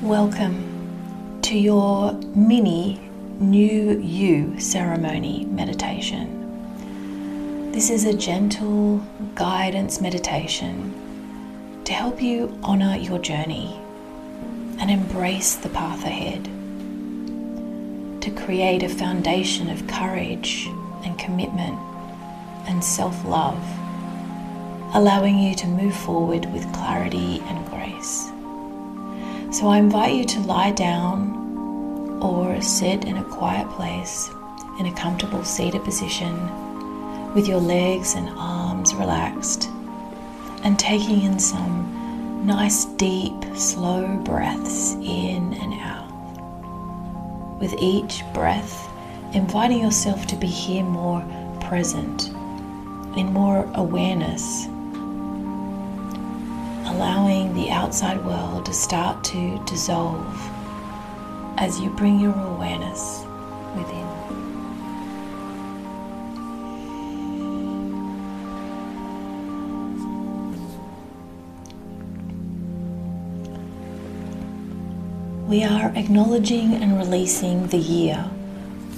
Welcome to your mini New You ceremony meditation. This is a gentle guidance meditation to help you honor your journey and embrace the path ahead, to create a foundation of courage and commitment and self-love, allowing you to move forward with clarity and grace. So I invite you to lie down or sit in a quiet place in a comfortable seated position with your legs and arms relaxed and taking in some nice deep slow breaths in and out. With each breath, inviting yourself to be here more present, in more awareness, allowing the outside world to start to dissolve as you bring your awareness within. We are acknowledging and releasing the year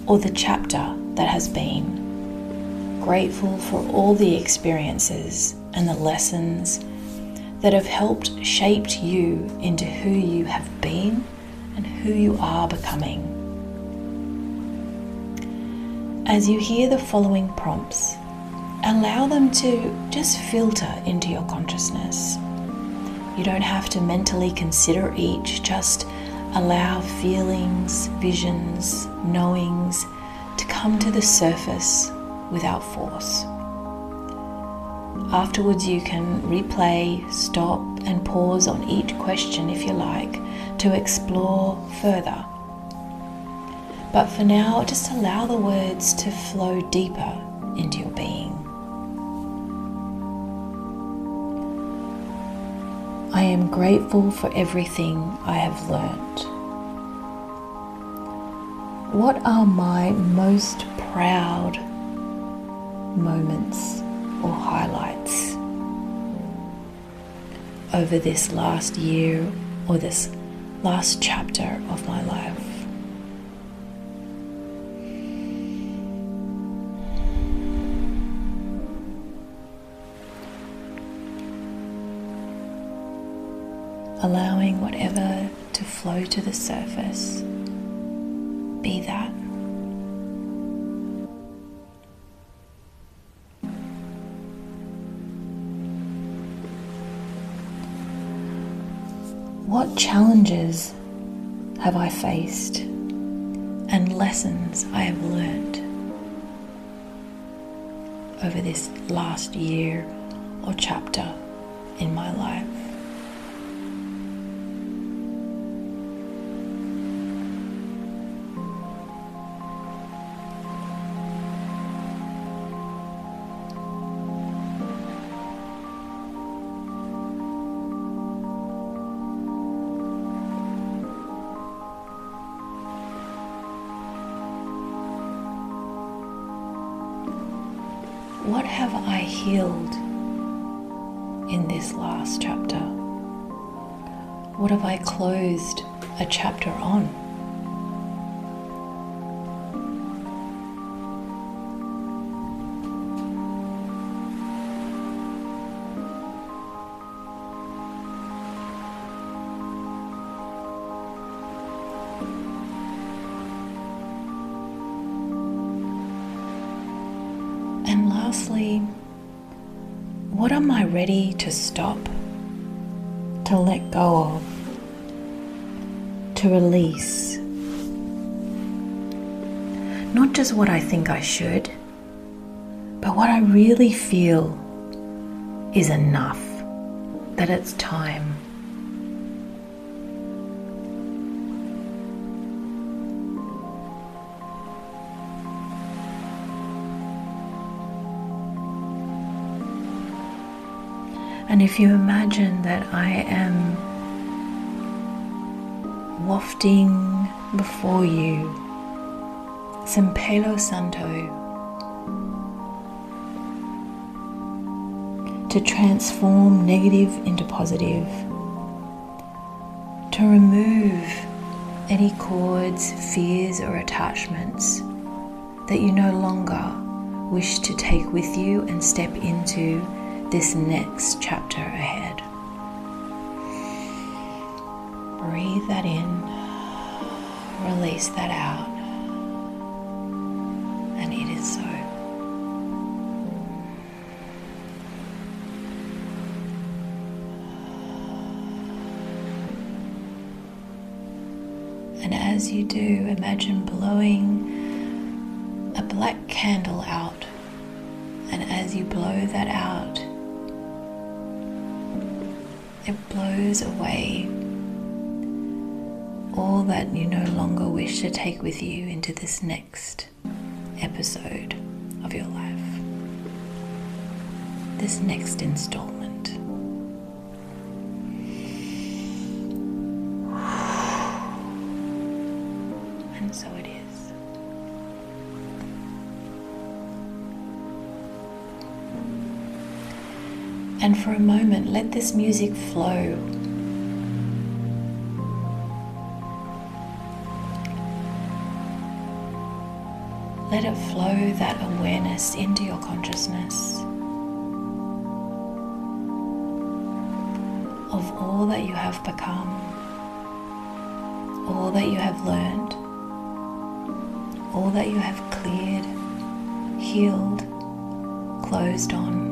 or the chapter that has been, grateful for all the experiences and the lessons that have helped shape you into who you have been and who you are becoming. As you hear the following prompts, allow them to just filter into your consciousness. You don't have to mentally consider each, just allow feelings, visions, knowings to come to the surface without force. Afterwards, you can replay, stop, and pause on each question if you like to explore further. But for now, just allow the words to flow deeper into your being. I am grateful for everything I have learned. What are my most proud moments or highlights over this last year or this last chapter of my life? Allowing whatever to flow to the surface, be that. What challenges have I faced and lessons I have learned over this last year or chapter in my life? What have I healed in this last chapter? What have I closed a chapter on? And lastly, what am I ready to stop, to let go of, to release? Not just what I think I should, but what I really feel is enough, that it's time. And if you imagine that I am wafting before you some Palo Santo to transform negative into positive, to to remove any cords, fears, or attachments that you no longer wish to take with you and step into this next chapter ahead. Breathe that in, release that out, and it is so. And as you do, imagine blowing a black candle out. And as you blow that out, it blows away all that you no longer wish to take with you into this next episode of your life, this next installment. And so it is. And for a moment, let this music flow. Let it flow that awareness into your consciousness of all that you have become, all that you have learned, all that you have cleared, healed, closed on.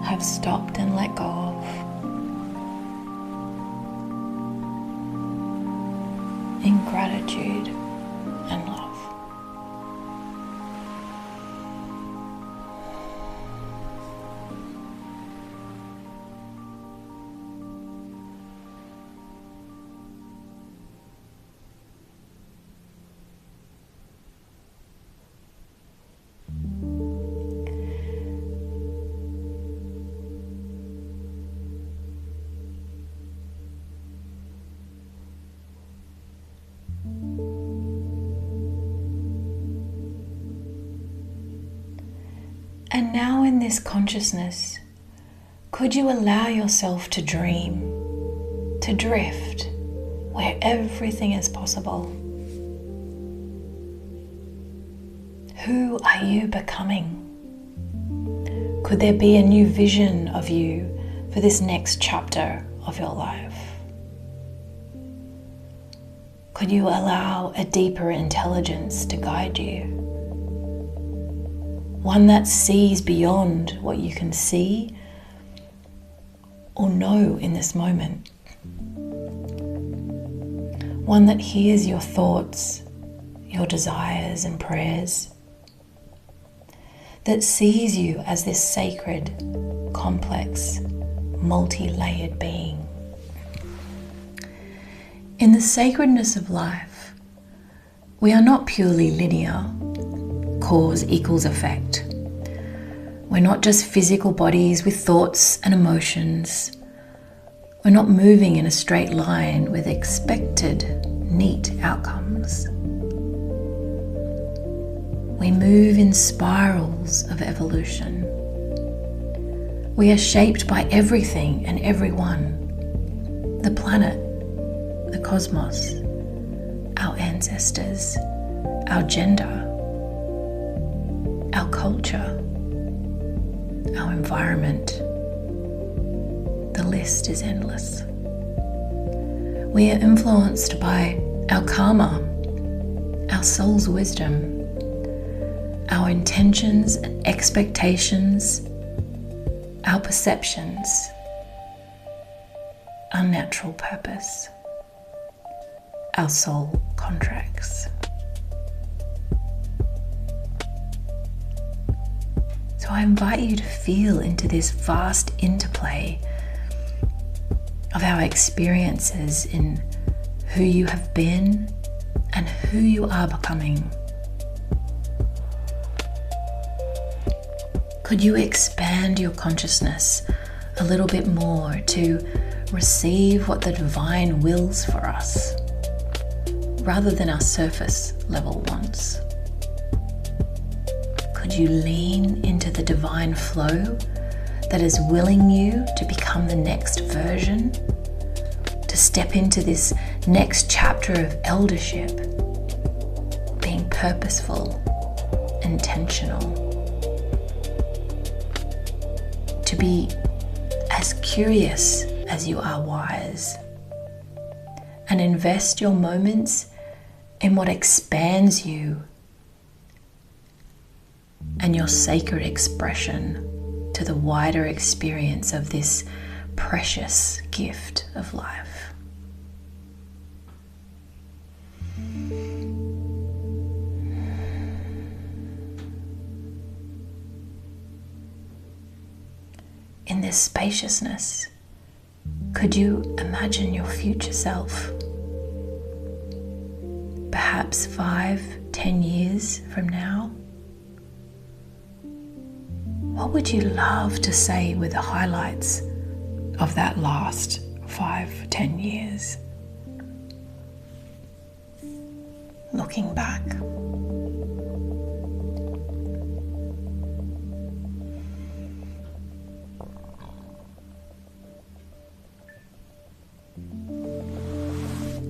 Have stopped and let go of. In gratitude and love. And now in this consciousness, could you allow yourself to dream, to drift, where everything is possible? Who are you becoming? Could there be a new vision of you for this next chapter of your life? Could you allow a deeper intelligence to guide you? One that sees beyond what you can see or know in this moment. One that hears your thoughts, your desires and prayers. That sees you as this sacred, complex, multi-layered being. In the sacredness of life, we are not purely linear. Cause equals effect. We're not just physical bodies with thoughts and emotions. We're not moving in a straight line with expected, neat outcomes. We move in spirals of evolution. We are shaped by everything and everyone. The planet, the cosmos, our ancestors, our gender, our culture, our environment. The list is endless. We are influenced by our karma, our soul's wisdom, our intentions and expectations, our perceptions, our natural purpose, our soul contracts. So I invite you to feel into this vast interplay of our experiences in who you have been and who you are becoming. Could you expand your consciousness a little bit more to receive what the divine wills for us, rather than our surface level wants? Could you lean into the divine flow that is willing you to become the next version, to step into this next chapter of eldership, being purposeful, intentional, to be as curious as you are wise, and invest your moments in what expands you and your sacred expression to the wider experience of this precious gift of life. In this spaciousness, could you imagine your future self? Perhaps 5-10 years from now? What would you love to say with the highlights of that last 5-10 years? Looking back.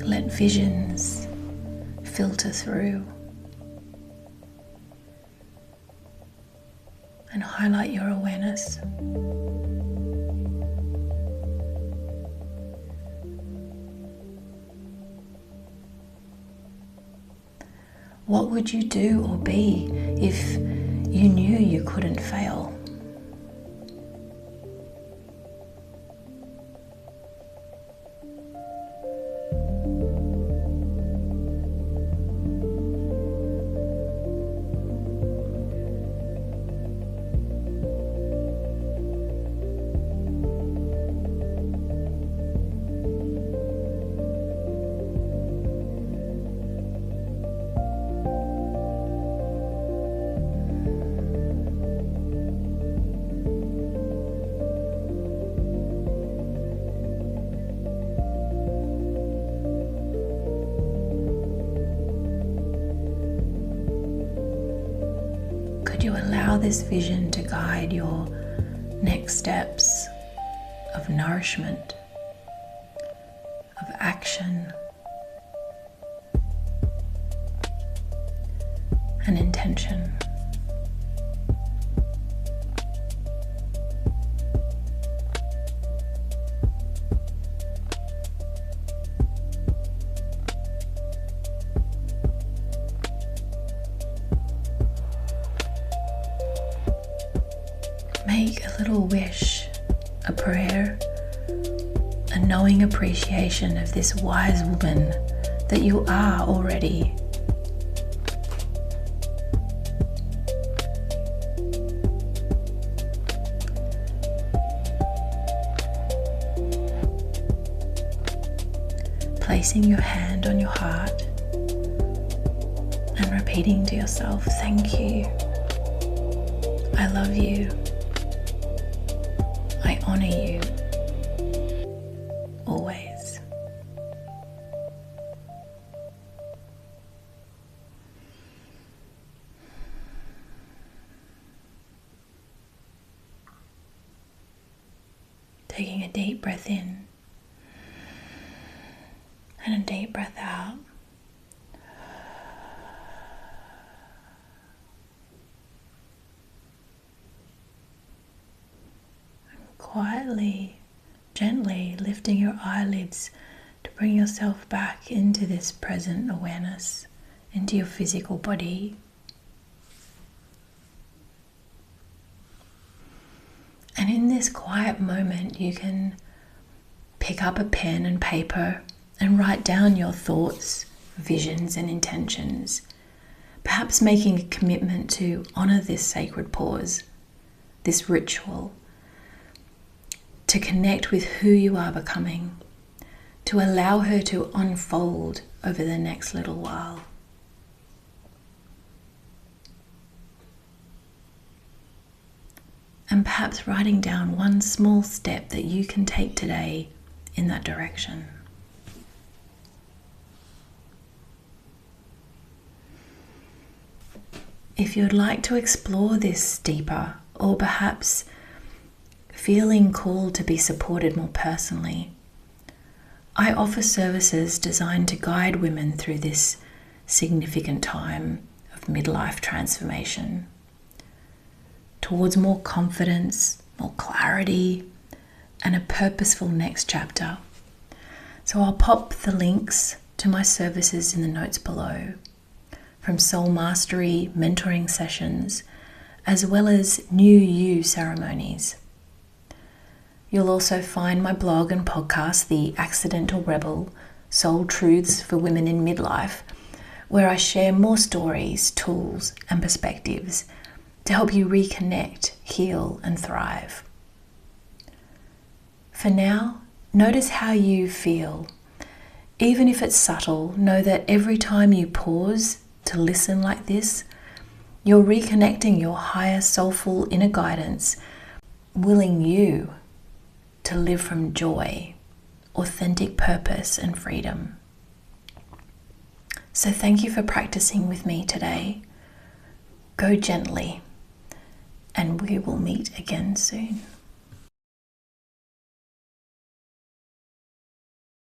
Let visions filter through and highlight your awareness. What would you do or be if you knew you couldn't fail? You allow this vision to guide your next steps of nourishment, of action, and intention. Make a little wish, a prayer, a knowing appreciation of this wise woman that you are already. Placing your hand on your heart and repeating to yourself, thank you, I love you, I honor you, always. Taking a deep breath in and a deep breath out. Quietly, gently lifting your eyelids to bring yourself back into this present awareness, into your physical body. And in this quiet moment, you can pick up a pen and paper and write down your thoughts, visions, and intentions, perhaps making a commitment to honor this sacred pause, this ritual, to connect with who you are becoming, to allow her to unfold over the next little while. And perhaps writing down one small step that you can take today in that direction. If you'd like to explore this deeper, or perhaps feeling called to be supported more personally, I offer services designed to guide women through this significant time of midlife transformation towards more confidence, more clarity, and a purposeful next chapter. So I'll pop the links to my services in the notes below, from soul mastery, mentoring sessions, as well as new you ceremonies. You'll also find my blog and podcast, The Accidental Rebel, Soul Truths for Women in Midlife, where I share more stories, tools, and perspectives to help you reconnect, heal, and thrive. For now, notice how you feel. Even if it's subtle, know that every time you pause to listen like this, you're reconnecting your higher soulful inner guidance, willing you to live from joy, authentic purpose, and freedom. So thank you for practicing with me today. Go gently, and we will meet again soon.